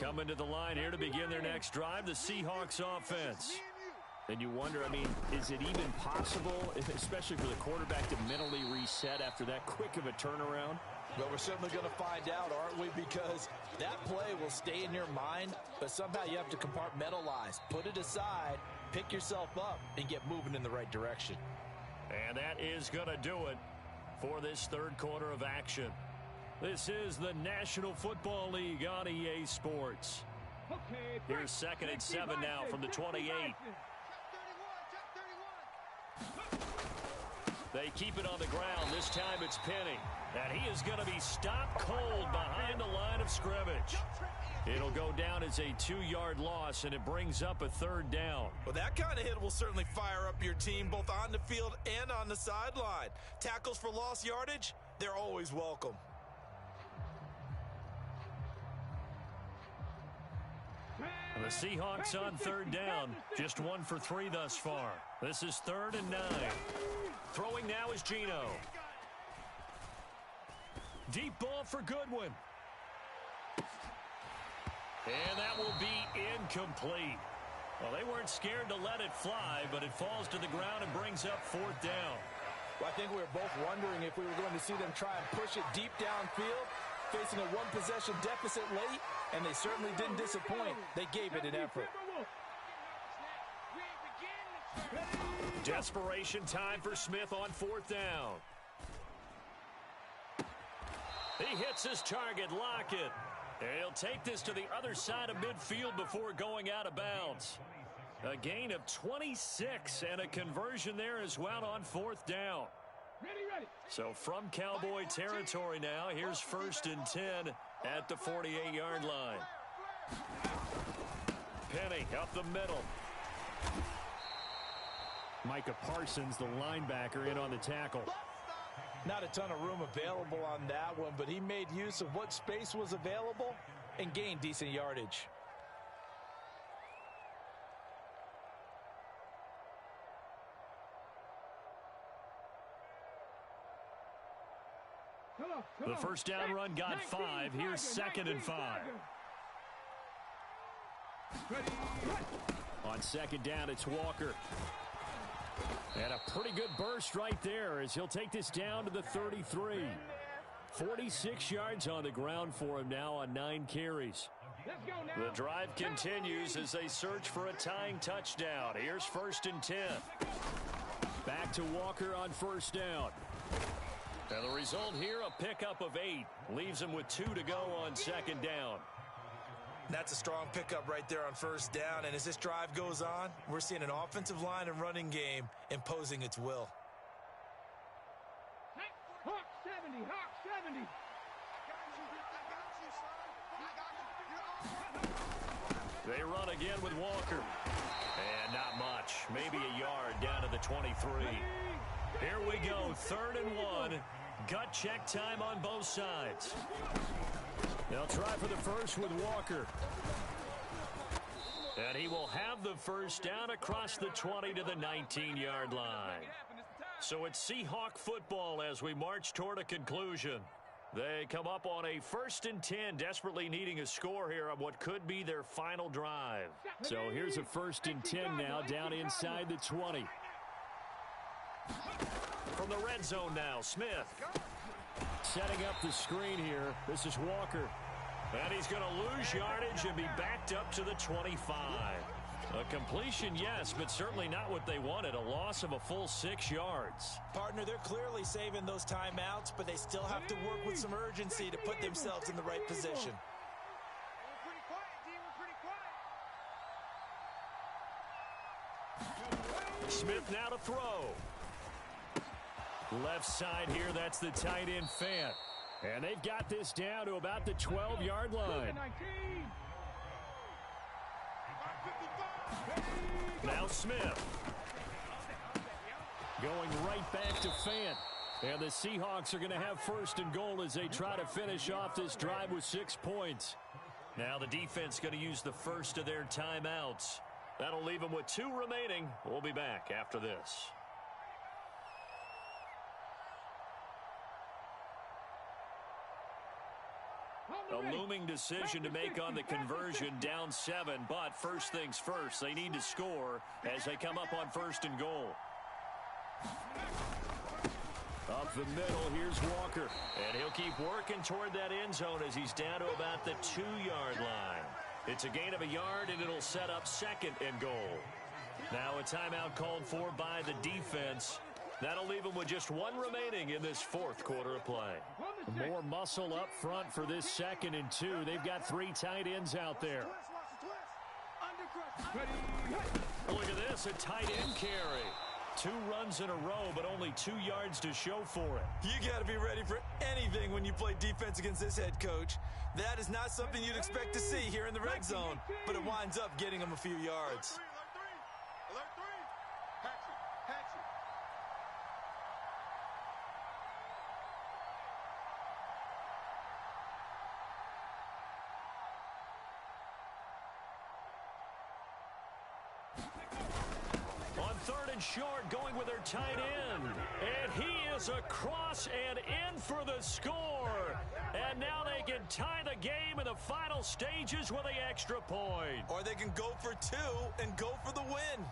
coming to the line here to begin their next drive, the Seahawks offense. And you wonder, I mean, is it even possible, especially for the quarterback, to mentally reset after that quick of a turnaround? Well, we're certainly going to find out, aren't we? Because that play will stay in your mind, but somehow you have to compartmentalize. Put it aside, pick yourself up, and get moving in the right direction. And that is going to do it for this third quarter of action. This is the National Football League on EA Sports. Here's 2nd and 7 now from the 28. They keep it on the ground. This time it's Penny. And he is going to be stopped cold behind the line of scrimmage. It'll go down as a 2-yard loss, and it brings up a 3rd down. Well, that kind of hit will certainly fire up your team both on the field and on the sideline. Tackles for lost yardage, they're always welcome. The Seahawks on 3rd down, just 1 for 3 thus far. This is 3rd and 9. Throwing now is Geno. Deep ball for Goodwin. And that will be incomplete. Well, they weren't scared to let it fly, but it falls to the ground and brings up 4th down. Well, I think we were both wondering if we were going to see them try and push it deep downfield, facing a 1-possession deficit late, and they certainly didn't disappoint. They gave it an effort. Desperation time for Smith on 4th down. He hits his target, Lockett. And he'll take this to the other side of midfield before going out of bounds. A gain of 26 and a conversion there as well on 4th down. So from Cowboy territory now, here's 1st and 10 at the 48-yard line. Penny up the middle. Micah Parsons, the linebacker, in on the tackle. Not a ton of room available on that one, but he made use of what space was available and gained decent yardage. The first down run got 5. Here's 2nd and 5. On 2nd down, it's Walker. And a pretty good burst right there as he'll take this down to the 33. 46 yards on the ground for him now on 9 carries. The drive continues as they search for a tying touchdown. Here's 1st and 10. Back to Walker on 1st down. And the result here, a pickup of 8. Leaves him with 2 to go on 2nd down. That's a strong pickup right there on 1st down. And as this drive goes on, we're seeing an offensive line and running game imposing its will. Hawk 70, Hawk 70. They run again with Walker. And not much. Maybe a yard down to the 23. Here we go, 3rd and 1. Gut check time on both sides. They'll try for the first with Walker. And he will have the first down across the 20 to the 19-yard line. So it's Seahawk football as we march toward a conclusion. They come up on a 1st and 10, desperately needing a score here on what could be their final drive. So here's a 1st and 10 now down inside the 20. From the red zone now, Smith. Setting up the screen here. This is Walker. And he's going to lose yardage and be backed up to the 25. A completion, yes, but certainly not what they wanted. A loss of a full 6 yards. Partner, they're clearly saving those timeouts, but they still have to work with some urgency to put themselves in the right position. Smith now to throw. Left side here, that's the tight end Fant. And they've got this down to about the 12-yard line. Now Smith. Going right back to Fant. And the Seahawks are going to have 1st and goal as they try to finish off this drive with 6 points. Now the defense going to use the first of their timeouts. That'll leave them with 2 remaining. We'll be back after this. A looming decision to make on the conversion, down 7. But first things first, they need to score as they come up on 1st and goal. Up the middle, here's Walker. And he'll keep working toward that end zone as he's down to about the 2-yard line. It's a gain of a yard, and it'll set up 2nd and goal. Now a timeout called for by the defense. That'll leave them with just 1 remaining in this 4th quarter of play. More muscle up front for this 2nd and 2. They've got 3 tight ends out there. Look at this, a tight end carry. 2 runs in a row, but only 2 yards to show for it. You got to be ready for anything when you play defense against this head coach. That is not something you'd expect to see here in the red zone, but it winds up getting him a few yards. Alert 3. Hatchet. On 3rd and short, going with their tight end. And he is across and in for the score. And now they can tie the game in the final stages with the extra point. Or they can go for 2 and go for the win.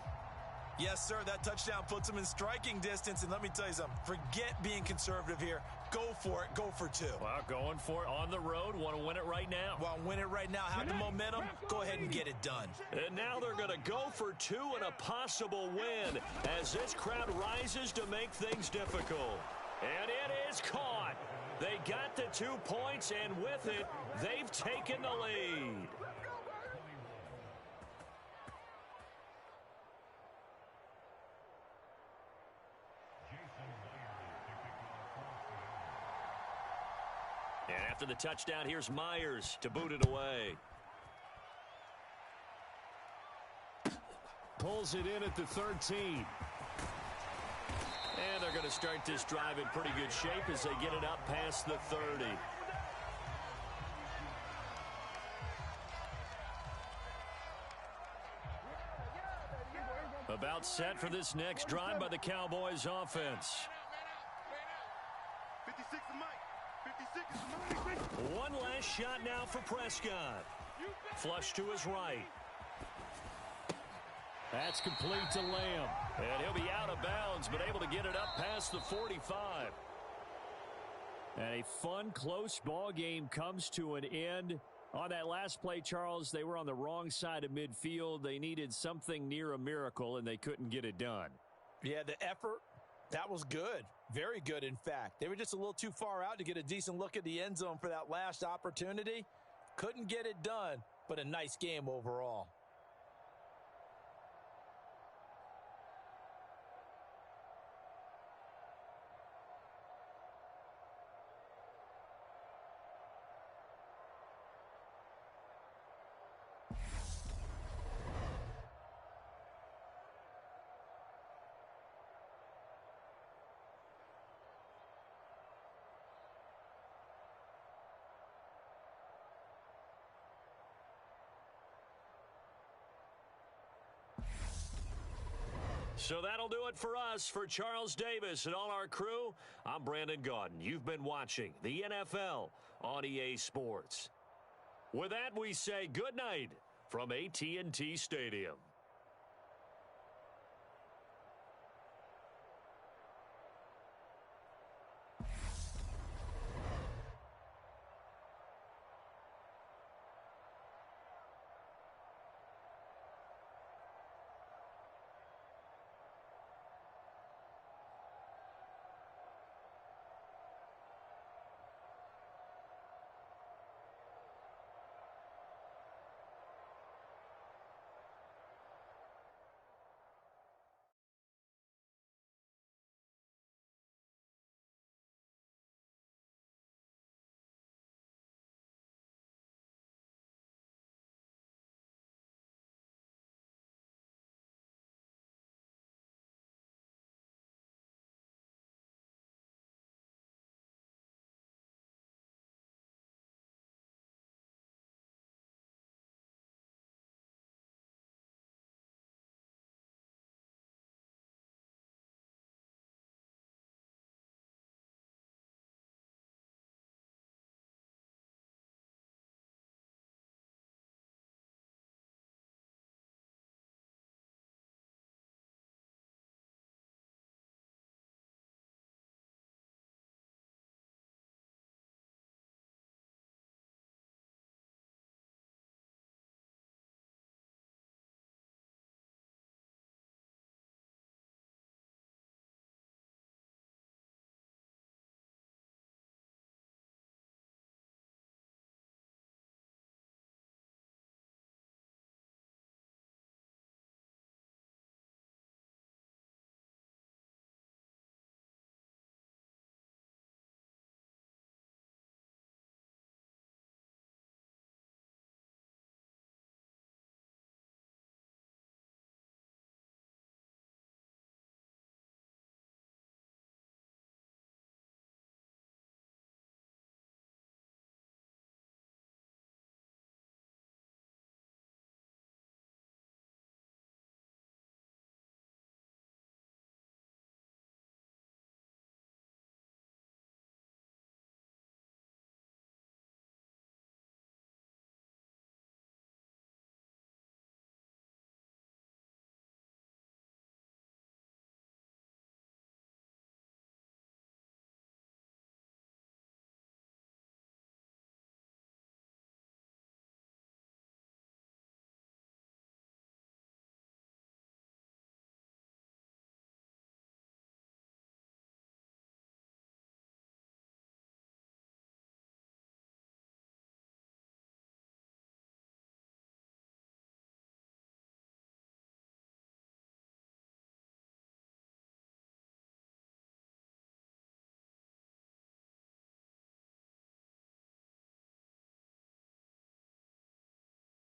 Yes, sir, that touchdown puts them in striking distance. And let me tell you something, forget being conservative here. Go for it. Go for 2. Well, going for it on the road. Want to win it right now. Well, win it right now. Have the momentum. Go ahead and get it done. And now they're going to go for 2 and a possible win as this crowd rises to make things difficult. And it is caught. They got the 2 points, and with it, they've taken the lead. And after the touchdown, here's Myers to boot it away. Pulls it in at the 13. And they're going to start this drive in pretty good shape as they get it up past the 30. About set for this next drive by the Cowboys offense. 56 is Mike. 56 is Mike. One last shot now for Prescott. Flush to his right. That's complete to Lamb. And he'll be out of bounds, but able to get it up past the 45. And a fun, close ball game comes to an end. On that last play, Charles, they were on the wrong side of midfield. They needed something near a miracle, and they couldn't get it done. Yeah, the effort, that was good. Very good, in fact. They were just a little too far out to get a decent look at the end zone for that last opportunity. Couldn't get it done, but a nice game overall. So that'll do it for us. For Charles Davis and all our crew, I'm Brandon Gaudin. You've been watching the NFL on EA Sports. With that, we say good night from AT&T Stadium.